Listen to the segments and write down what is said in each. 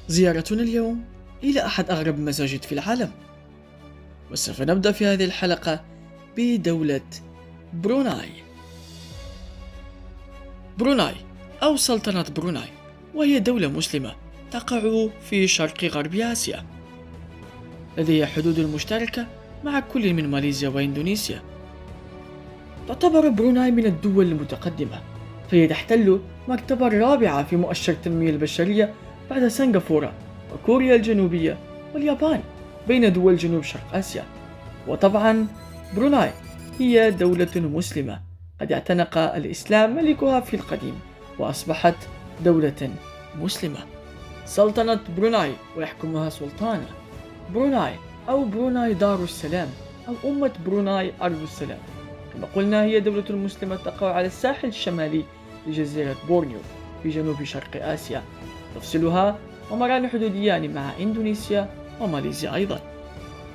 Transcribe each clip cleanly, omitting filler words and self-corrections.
زيارتنا اليوم إلى أحد أغرب المساجد في العالم، وسوف نبدأ في هذه الحلقة بدولة بروناي. بروناي أو سلطنة بروناي، وهي دولة مسلمة تقع في شرق غرب آسيا، لديها حدود مشتركة مع كل من ماليزيا وإندونيسيا. تعتبر بروناي من الدول المتقدمة، فهي تحتل المرتبة الرابعة في مؤشر التنمية البشرية بعد سنغافورة وكوريا الجنوبية واليابان بين دول جنوب شرق آسيا. وطبعا بروناي هي دولة مسلمة قد اعتنق الإسلام ملكها في القديم وأصبحت دولة مسلمة. سلطنة بروناي ويحكمها سلطان بروناي أو بروناي دار السلام أو أمة بروناي أرض السلام. كما قلنا هي دولة مسلمة تقع على الساحل الشمالي لجزيرة بورنيو في جنوب شرق آسيا، تفصلها ممران حدوديان مع إندونيسيا وماليزيا أيضا.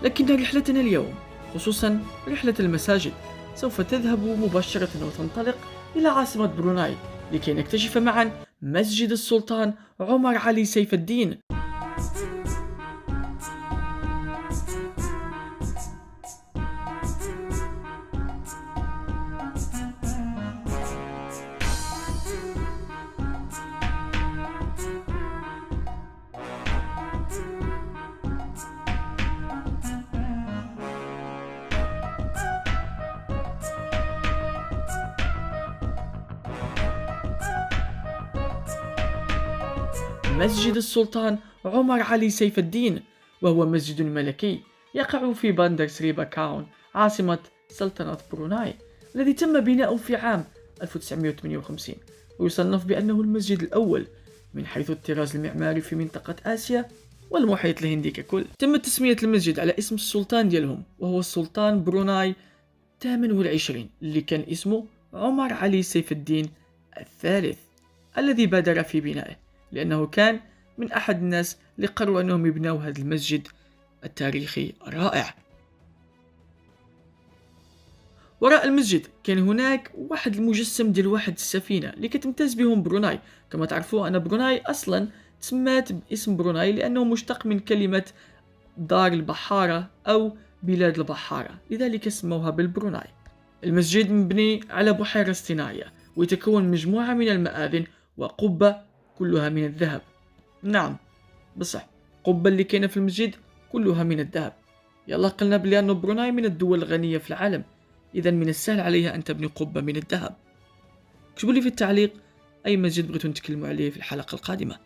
لكن رحلتنا اليوم، خصوصا رحلة المساجد، سوف تذهب مباشرة وتنطلق إلى عاصمة بروناي لكي نكتشف معا مسجد السلطان عمر علي سيف الدين. مسجد السلطان عمر علي سيف الدين، وهو مسجد ملكي يقع في باندر سري باكاون عاصمة سلطنة بروناي، الذي تم بناؤه في عام 1958، ويصنف بأنه المسجد الأول من حيث الطراز المعماري في منطقة آسيا والمحيط الهندي ككل. تم تسمية المسجد على اسم السلطان ديالهم، وهو السلطان بروناي 28 اللي كان اسمه عمر علي سيف الدين الثالث، الذي بادر في بنائه لأنه كان من أحد الناس اللي قرروا أنهم يبنوا هذا المسجد التاريخي الرائع. وراء المسجد كان هناك واحد المجسم ديال واحد السفينة اللي كتمتاز بهم بروناي. كما تعرفوا أن بروناي أصلا تسمات باسم بروناي لأنه مشتق من كلمة دار البحارة أو بلاد البحارة، لذلك سموها بالبروناي. المسجد مبني على بحيرة اصطناعية ويتكون من مجموعة من المآذن وقبة كلها من الذهب. نعم بصح، قبة اللي كاينة في المسجد كلها من الذهب. يلا قلنا بلي أن بروناي من الدول الغنية في العالم، إذا من السهل عليها أن تبني قبة من الذهب. اكتبوا لي في التعليق أي مسجد بغيتوا نتكلموا عليه في الحلقة القادمة.